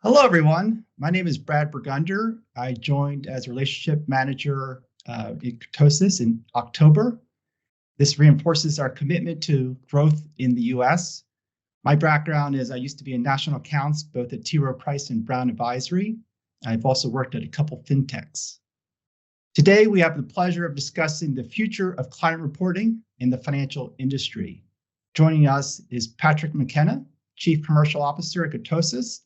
Hello, everyone. My name is Brad Burgunder. I joined as relationship manager in Kurtosys in October. This reinforces our commitment to growth in the U.S. My background is I used to be in national accounts, both at T. Rowe Price and Brown Advisory. I've also worked at a couple fintechs. Today, we have the pleasure of discussing the future of client reporting in the financial industry. Joining us is Patrick McKenna, Chief Commercial Officer at Kurtosys,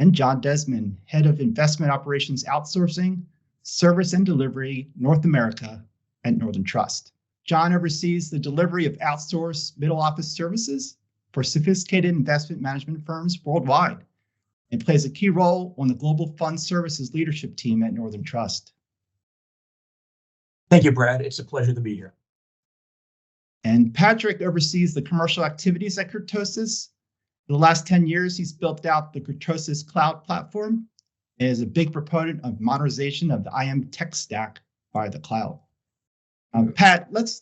and John Desmond, Head of Investment Operations Outsourcing, Service and Delivery, North America at Northern Trust. John oversees the delivery of outsourced middle office services for sophisticated investment management firms worldwide and plays a key role on the Global Fund Services leadership team at Northern Trust. Thank you, Brad. It's a pleasure to be here. And Patrick oversees the commercial activities at Kurtosys. For the last 10 years, he's built out the Kurtosys cloud platform and is a big proponent of modernization of the IM tech stack by the cloud. Pat, let's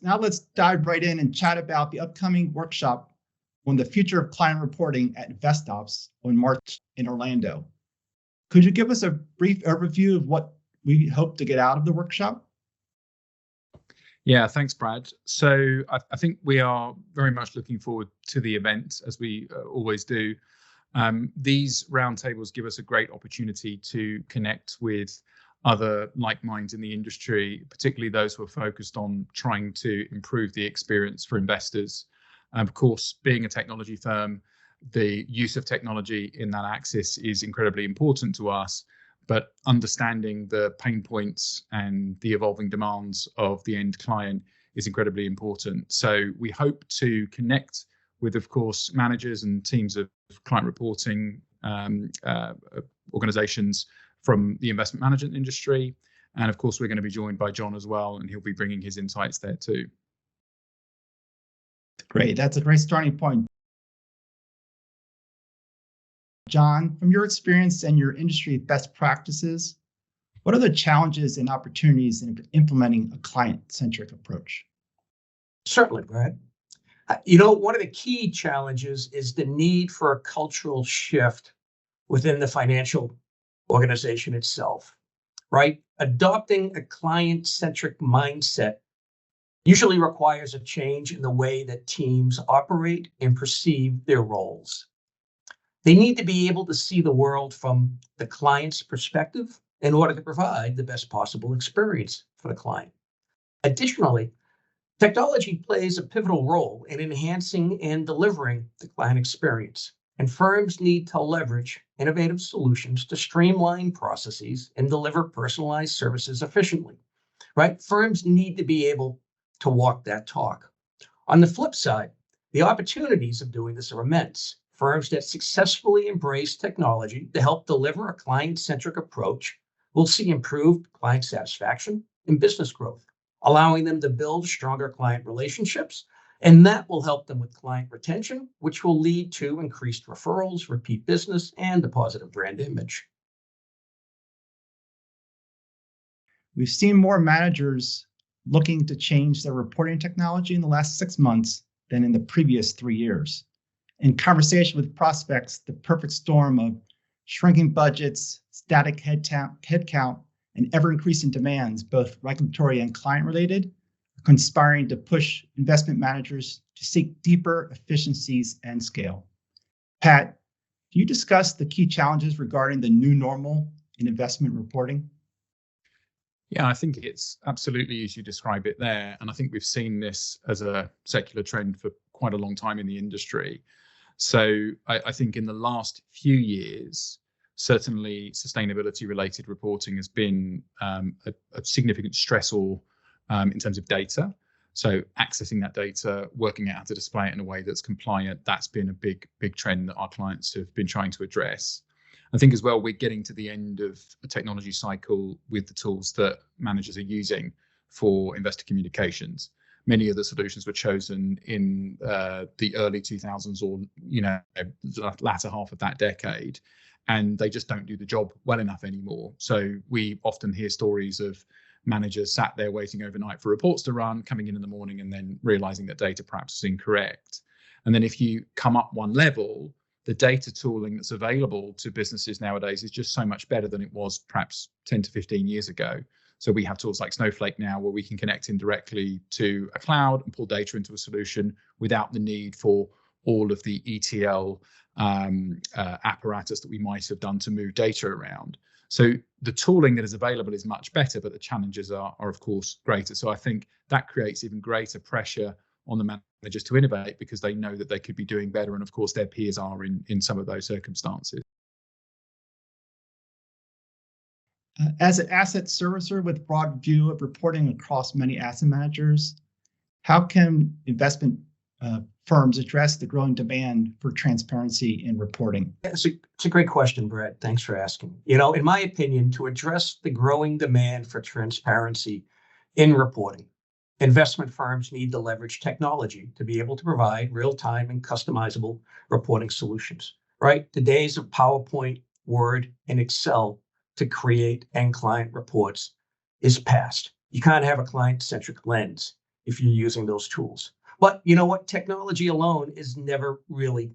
dive right in and chat about the upcoming workshop on the future of client reporting at InvestOps on March in Orlando. Could you give us a brief overview of what we hope to get out of the workshop? Yeah, thanks, Brad. So I think we are very much looking forward to the event, as we always do. These roundtables give us a great opportunity to connect with other like minds in the industry, particularly those who are focused on trying to improve the experience for investors. Of course, being a technology firm, the use of technology in that axis is incredibly important to us. But understanding the pain points and the evolving demands of the end client is incredibly important. So we hope to connect with, of course, managers and teams of client reporting organizations from the investment management industry. And of course, we're going to be joined by John as well, and he'll be bringing his insights there too. Great. That's a great starting point. John, from your experience and your industry best practices, what are the challenges and opportunities in implementing a client-centric approach? Certainly, Brad. One of the key challenges is the need for a cultural shift within the financial organization itself, right? Adopting a client-centric mindset usually requires a change in the way that teams operate and perceive their roles. They need to be able to see the world from the client's perspective in order to provide the best possible experience for the client. Additionally, technology plays a pivotal role in enhancing and delivering the client experience, and firms need to leverage innovative solutions to streamline processes and deliver personalized services efficiently, right? Firms need to be able to walk that talk. On the flip side, the opportunities of doing this are immense. Firms that successfully embrace technology to help deliver a client-centric approach will see improved client satisfaction and business growth, allowing them to build stronger client relationships, and that will help them with client retention, which will lead to increased referrals, repeat business, and a positive brand image. We've seen more managers looking to change their reporting technology in the last 6 months than in the previous 3 years. In conversation with prospects, the perfect storm of shrinking budgets, static headcount, and ever-increasing demands, both regulatory and client-related, are conspiring to push investment managers to seek deeper efficiencies and scale. Pat, can you discuss the key challenges regarding the new normal in investment reporting? Yeah, I think it's absolutely as you describe it there. And I think we've seen this as a secular trend for quite a long time in the industry. So I think in the last few years, certainly sustainability related reporting has been a significant stressor in terms of data. So accessing that data, working out how to display it in a way that's compliant, that's been a big trend that our clients have been trying to address. I think as well, we're getting to the end of a technology cycle with the tools that managers are using for investor communications. Many of the solutions were chosen in the early 2000s or the latter half of that decade, and they just don't do the job well enough anymore. So we often hear stories of managers sat there waiting overnight for reports to run, coming in the morning and then realizing that data perhaps is incorrect. And then if you come up one level, the data tooling that's available to businesses nowadays is just so much better than it was perhaps 10 to 15 years ago. So we have tools like Snowflake now where we can connect in directly to a cloud and pull data into a solution without the need for all of the ETL apparatus that we might have done to move data around. So the tooling that is available is much better, but the challenges are of course greater. So I think that creates even greater pressure on the managers to innovate because they know that they could be doing better, and of course their peers are in some of those circumstances. As an asset servicer with broad view of reporting across many asset managers, how can investment firms address the growing demand for transparency in reporting? It's a great question, Brad. Thanks for asking. In my opinion, to address the growing demand for transparency in reporting, investment firms need to leverage technology to be able to provide real-time and customizable reporting solutions, right? The days of PowerPoint, Word, and Excel to create end client reports is past. You can't have a client-centric lens if you're using those tools. But you know what? Technology alone is never really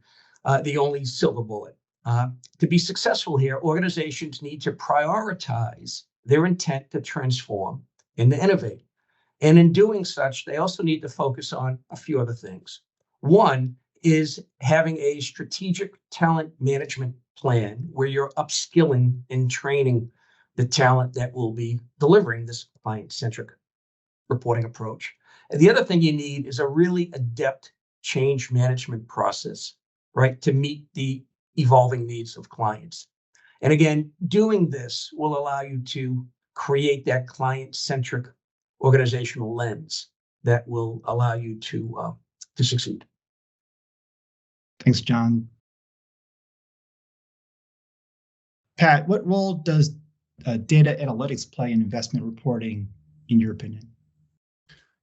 the only silver bullet. To be successful here, organizations need to prioritize their intent to transform and to innovate. And in doing such, they also need to focus on a few other things. One is having a strategic talent management plan where you're upskilling and training the talent that will be delivering this client-centric reporting approach. And the other thing you need is a really adept change management process, right, to meet the evolving needs of clients. And again, doing this will allow you to create that client-centric organizational lens that will allow you to succeed. Thanks, John. Pat, what role does data analytics play in investment reporting, in your opinion?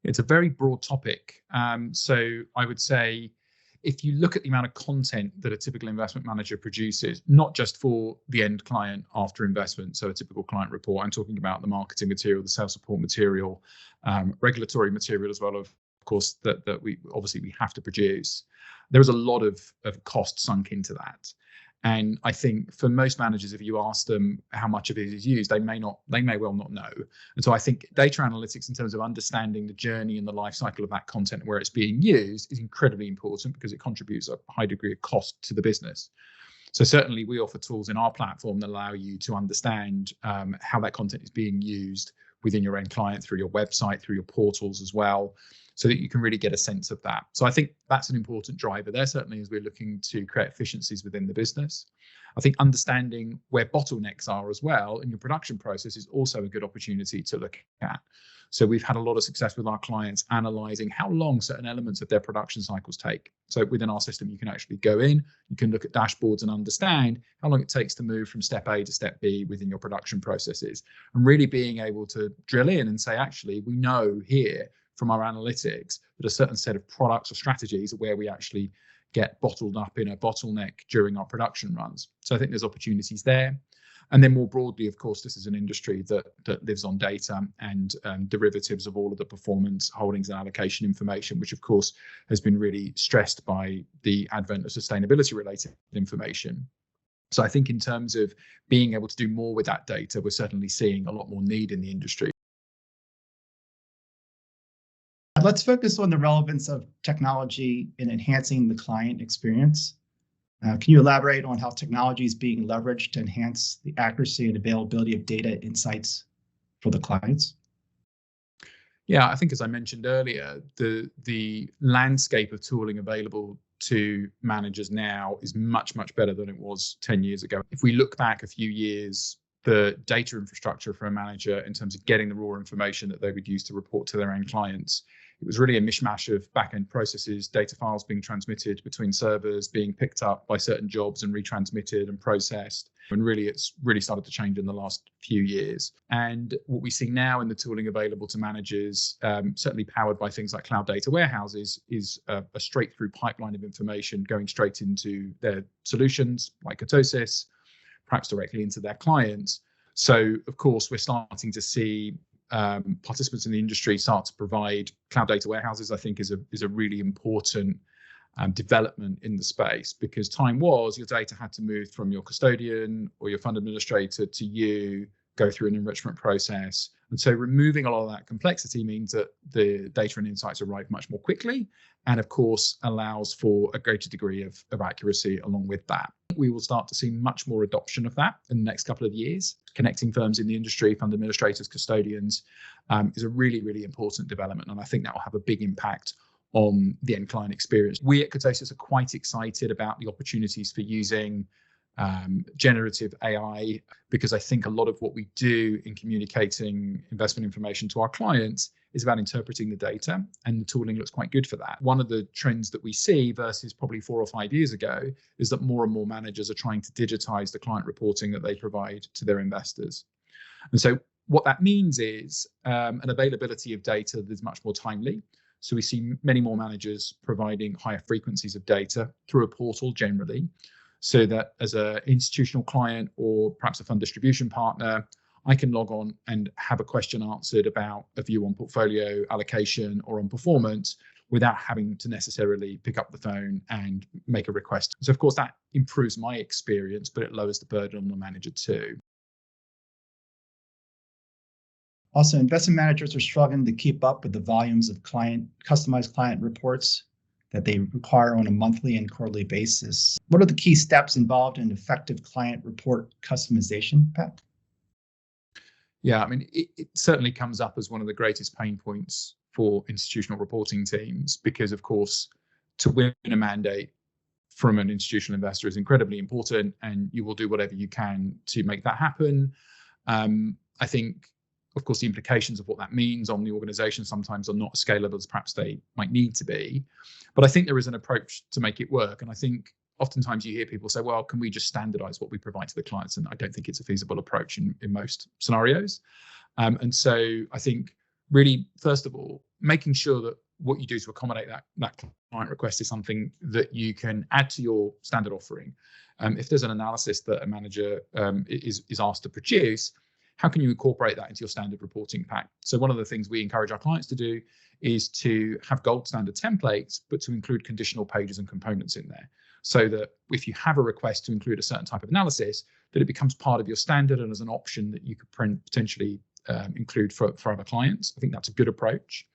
It's a very broad topic. So I would say if you look at the amount of content that a typical investment manager produces, not just for the end client after investment, so a typical client report, I'm talking about the marketing material, the sales support material, regulatory material as well, of course, that we have to produce. There's a lot of cost sunk into that. And I think for most managers, if you ask them how much of it is used, they may well not know. And so I think data analytics in terms of understanding the journey and the life cycle of that content and where it's being used is incredibly important because it contributes a high degree of cost to the business. So certainly we offer tools in our platform that allow you to understand how that content is being used within your end client, through your website, through your portals as well, so that you can really get a sense of that. So I think that's an important driver there, certainly as we're looking to create efficiencies within the business. I think understanding where bottlenecks are as well in your production process is also a good opportunity to look at. So we've had a lot of success with our clients analyzing how long certain elements of their production cycles take. So within our system, you can actually go in, you can look at dashboards and understand how long it takes to move from step A to step B within your production processes, and really being able to drill in and say, actually, we know here from our analytics that a certain set of products or strategies are where we actually get bottled up in a bottleneck during our production runs. So I think there's opportunities there. And then more broadly, of course, this is an industry that lives on data and derivatives of all of the performance, holdings and allocation information, which of course has been really stressed by the advent of sustainability related information. So I think in terms of being able to do more with that data, we're certainly seeing a lot more need in the industry. Let's focus on the relevance of technology in enhancing the client experience. Can you elaborate on how technology is being leveraged to enhance the accuracy and availability of data insights for the clients? Yeah, I think as I mentioned earlier, the landscape of tooling available to managers now is much, much better than it was 10 years ago. If we look back a few years, the data infrastructure for a manager in terms of getting the raw information that they would use to report to their own clients, it was really a mishmash of back-end processes, data files being transmitted between servers, being picked up by certain jobs and retransmitted and processed. And really, it's really started to change in the last few years. And what we see now in the tooling available to managers, certainly powered by things like cloud data warehouses, is a straight-through pipeline of information going straight into their solutions like Kurtosys, perhaps directly into their clients. So, of course, we're starting to see participants in the industry start to provide cloud data warehouses. I think is a really important development in the space, because time was your data had to move from your custodian or your fund administrator to you, go through an enrichment process. And so removing a lot of that complexity means that the data and insights arrive much more quickly, and of course allows for a greater degree of accuracy along with that. We will start to see much more adoption of that in the next couple of years. Connecting firms in the industry, fund administrators, custodians, is a really, really important development. And I think that will have a big impact on the end client experience. We at Kurtosys are quite excited about the opportunities for using generative AI, because I think a lot of what we do in communicating investment information to our clients is about interpreting the data, and the tooling looks quite good for that. One of the trends that we see versus probably 4 or 5 years ago is that more and more managers are trying to digitize the client reporting that they provide to their investors. And so what that means is an availability of data that's much more timely. So we see many more managers providing higher frequencies of data through a portal generally, so that as an institutional client or perhaps a fund distribution partner, I can log on and have a question answered about a view on portfolio allocation or on performance without having to necessarily pick up the phone and make a request. So of course that improves my experience, but it lowers the burden on the manager too. Also, investment managers are struggling to keep up with the volumes of customized client reports that they require on a monthly and quarterly basis. What are the key steps involved in effective client report customization, Pat? Yeah, I mean, it certainly comes up as one of the greatest pain points for institutional reporting teams, because of course, to win a mandate from an institutional investor is incredibly important, and you will do whatever you can to make that happen. I think, of course, the implications of what that means on the organization sometimes are not as scalable as perhaps they might need to be. But I think there is an approach to make it work. And I think oftentimes you hear people say, well, can we just standardize what we provide to the clients? And I don't think it's a feasible approach in most scenarios. And so I think really, first of all, making sure that what you do to accommodate that client request is something that you can add to your standard offering. If there's an analysis that a manager is asked to produce, how can you incorporate that into your standard reporting pack? So one of the things we encourage our clients to do is to have gold standard templates, but to include conditional pages and components in there, so that if you have a request to include a certain type of analysis, that it becomes part of your standard and as an option that you could potentially include for other clients. I think that's a good approach.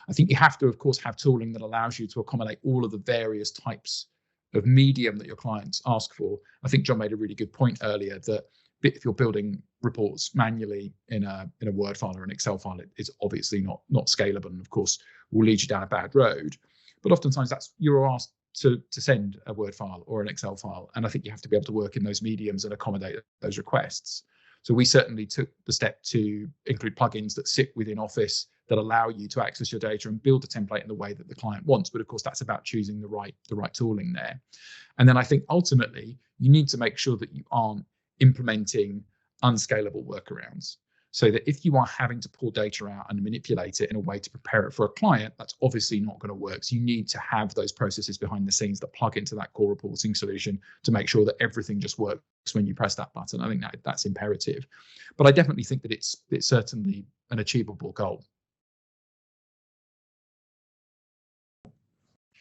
I think you have to, of course, have tooling that allows you to accommodate all of the various types of medium that your clients ask for. I think John made a really good point earlier that if you're building reports manually in a Word file or an Excel file, it's obviously not scalable, and of course will lead you down a bad road. But oftentimes you're asked to send a Word file or an Excel file, and I think you have to be able to work in those mediums and accommodate those requests. So we certainly took the step to include plugins that sit within Office that allow you to access your data and build a template in the way that the client wants. But of course, that's about choosing the right tooling there. And then I think ultimately you need to make sure that you aren't implementing unscalable workarounds, so that if you are having to pull data out and manipulate it in a way to prepare it for a client, that's obviously not going to work. So you need to have those processes behind the scenes that plug into that core reporting solution to make sure that everything just works when you press that button. I think that's imperative. But I definitely think that it's certainly an achievable goal.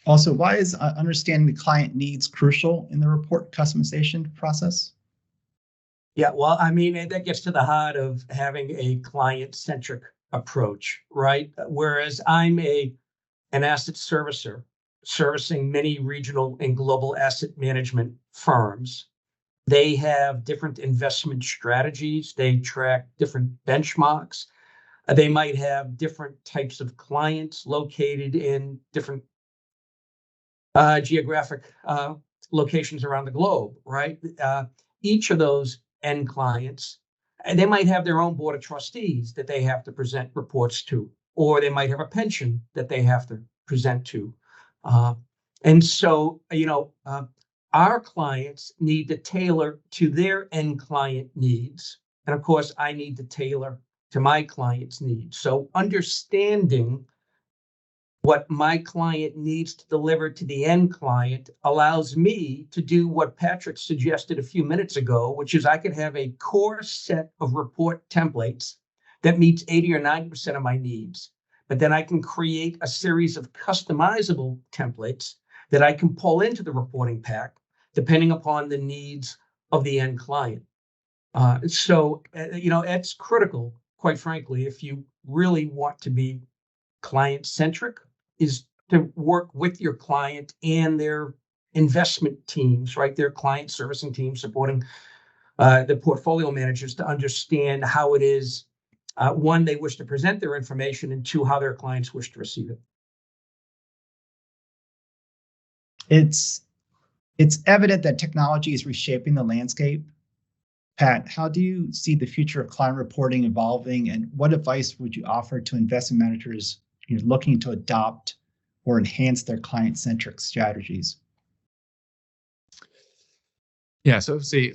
Also, why is understanding the client needs crucial in the report customization process? Yeah, well, I mean, that gets to the heart of having a client-centric approach, right? Whereas I'm an asset servicer servicing many regional and global asset management firms. They have different investment strategies. They track different benchmarks. They might have different types of clients located in different geographic locations around the globe, right? Each of those end clients, and they might have their own board of trustees that they have to present reports to, or they might have a pension that they have to present to. And so, our clients need to tailor to their end client needs. And of course, I need to tailor to my client's needs. So understanding what my client needs to deliver to the end client allows me to do what Patrick suggested a few minutes ago, which is I could have a core set of report templates that meets 80 or 90% of my needs. But then I can create a series of customizable templates that I can pull into the reporting pack depending upon the needs of the end client. It's critical, quite frankly, if you really want to be client-centric, is to work with your client and their investment teams, right? Their client servicing teams supporting the portfolio managers to understand how it is, one, they wish to present their information, and two, how their clients wish to receive it. It's evident that technology is reshaping the landscape. Pat, how do you see the future of client reporting evolving, and what advice would you offer to investment managers looking to adopt or enhance their client-centric strategies? Yeah, so obviously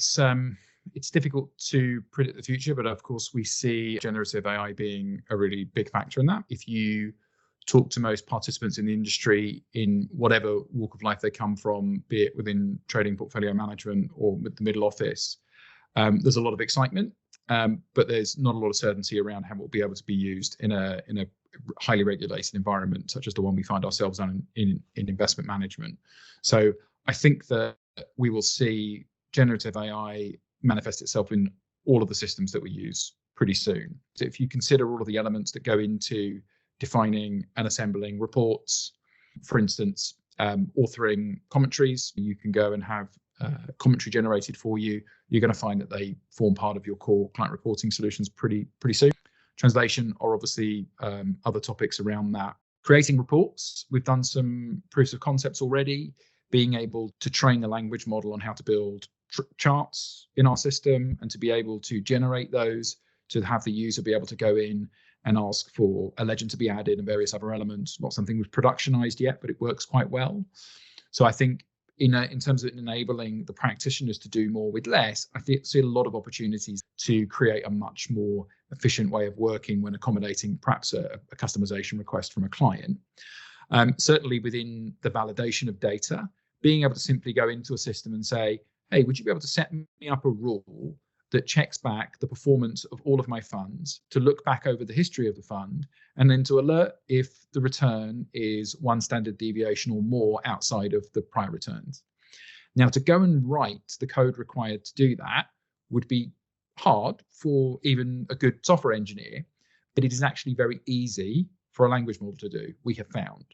it's difficult to predict the future, but of course we see generative AI being a really big factor in that. If you talk to most participants in the industry in whatever walk of life they come from, be it within trading, portfolio management, or with the middle office, there's a lot of excitement, but there's not a lot of certainty around how it will be able to be used in a highly regulated environment such as the one we find ourselves in investment management. So I think that we will see generative AI manifest itself in all of the systems that we use pretty soon. So if you consider all of the elements that go into defining and assembling reports, for instance, authoring commentaries, you can go and have commentary generated for you. You're going to find that they form part of your core client reporting solutions pretty soon. Translation are obviously other topics around that. Creating reports, we've done some proofs of concepts already, being able to train the language model on how to build charts in our system and to be able to generate those, to have the user be able to go in and ask for a legend to be added and various other elements. Not something we've productionized yet, but it works quite well. So I think in terms of enabling the practitioners to do more with less, I see a lot of opportunities to create a much more efficient way of working when accommodating perhaps a customization request from a client. Certainly within the validation of data, being able to simply go into a system and say, hey, would you be able to set me up a rule that checks back the performance of all of my funds, to look back over the history of the fund, and then to alert if the return is one standard deviation or more outside of the prior returns. Now, to go and write the code required to do that would be hard for even a good software engineer, but it is actually very easy for a language model to do, we have found.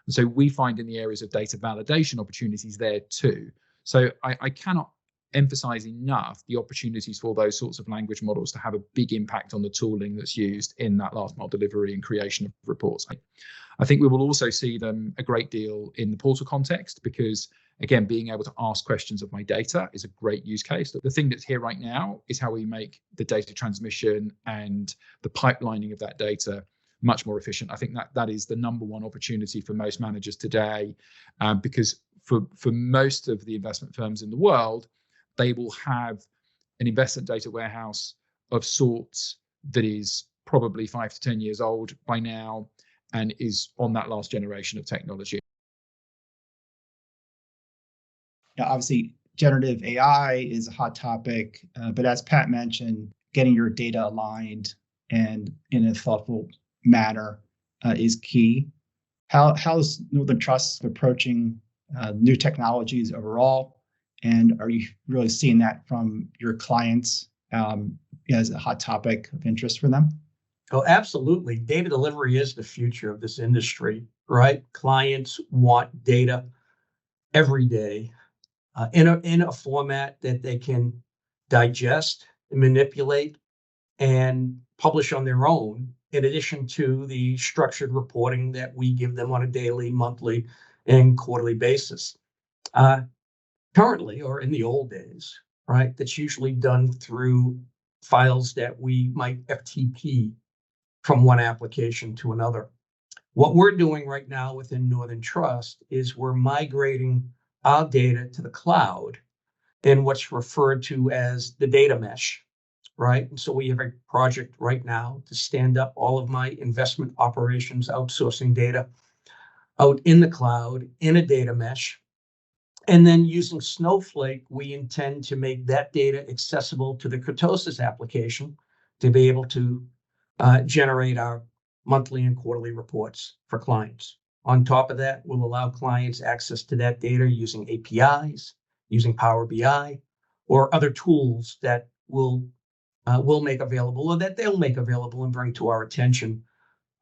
And so we find in the areas of data validation opportunities there too. So I cannot emphasize enough the opportunities for those sorts of language models to have a big impact on the tooling that's used in that last mile delivery and creation of reports. I think we will also see them a great deal in the portal context, because again, being able to ask questions of my data is a great use case. The thing that's here right now is how we make the data transmission and the pipelining of that data much more efficient. I think that is the number one opportunity for most managers today, because for most of the investment firms in the world, they will have an investment data warehouse of sorts that is probably 5 to 10 years old by now and is on that last generation of technology. Now, obviously, generative AI is a hot topic, but as Pat mentioned, getting your data aligned and in a thoughtful manner is key. How's Northern Trust approaching new technologies overall? And are you really seeing that from your clients as a hot topic of interest for them? Oh, absolutely. Data delivery is the future of this industry, right? Clients want data every day in a format that they can digest, manipulate, and publish on their own, in addition to the structured reporting that we give them on a daily, monthly, and quarterly basis. Currently, or in the old days, right, that's usually done through files that we might FTP from one application to another. What we're doing right now within Northern Trust is we're migrating our data to the cloud in what's referred to as the data mesh, right? And so we have a project right now to stand up all of my investment operations outsourcing data out in the cloud in a data mesh. And then using Snowflake, we intend to make that data accessible to the Kurtosys application to be able to generate our monthly and quarterly reports for clients. on top of that will allow clients access to that data using APIs, using Power BI, or other tools that we'll make available or that they'll make available and bring to our attention.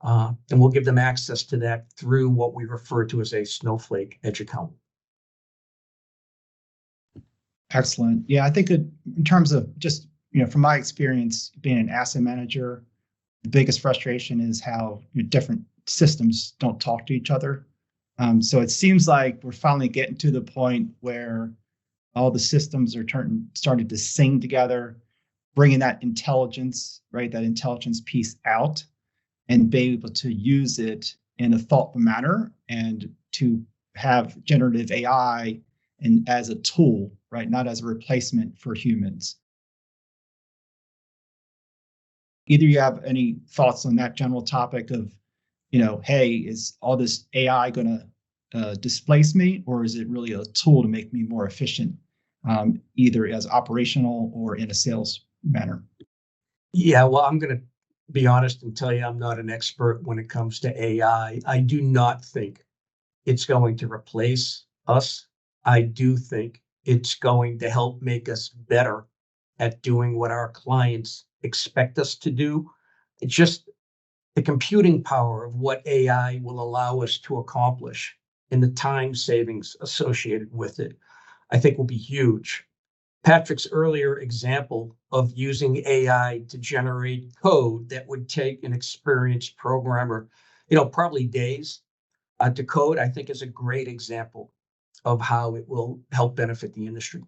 And we'll give them access to that through what we refer to as a Snowflake Edge account. Excellent. Yeah, I think in terms of just, from my experience being an asset manager, the biggest frustration is how different systems don't talk to each other. So it seems like we're finally getting to the point where all the systems are starting to sing together, bringing that intelligence, right, that intelligence piece out, and be able to use it in a thoughtful manner and to have generative AI and as a tool, right, not as a replacement for humans. Either you have any thoughts on that general topic of, hey, is all this AI going to displace me, or is it really a tool to make me more efficient, either as operational or in a sales manner? Yeah, well, I'm going to be honest and tell you I'm not an expert when it comes to AI. I do not think it's going to replace us. I do think it's going to help make us better at doing what our clients expect us to do. It's just the computing power of what AI will allow us to accomplish and the time savings associated with it, I think will be huge. Patrick's earlier example of using AI to generate code that would take an experienced programmer, probably days to code, I think is a great example of how it will help benefit the industry.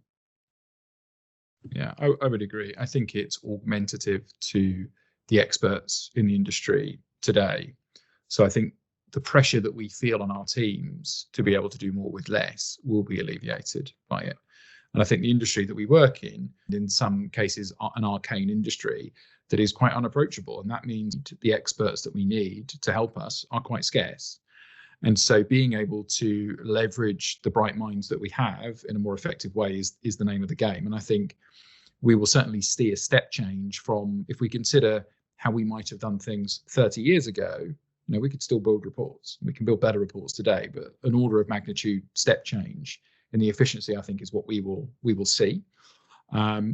Yeah, I would agree. I think it's augmentative to the experts in the industry today. So I think the pressure that we feel on our teams to be able to do more with less will be alleviated by it. And I think the industry that we work in some cases, an arcane industry that is quite unapproachable. And that means the experts that we need to help us are quite scarce. And so being able to leverage the bright minds that we have in a more effective way is the name of the game. And I think we will certainly see a step change from, if we consider how we might have done things 30 years ago, we could still build reports. We can build better reports today, but an order of magnitude step change in the efficiency, I think, is what we will see.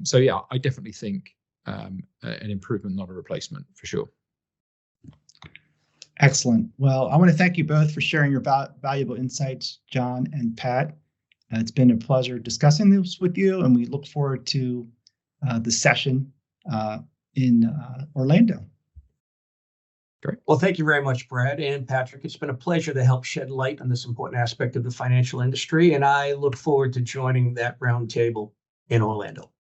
So yeah, I definitely think an improvement, not a replacement, for sure. Excellent. Well, I want to thank you both for sharing your valuable insights, John and Pat. It's been a pleasure discussing this with you, and we look forward to the session in Orlando. Great. Well, thank you very much, Brad and Patrick. It's been a pleasure to help shed light on this important aspect of the financial industry, and I look forward to joining that roundtable in Orlando.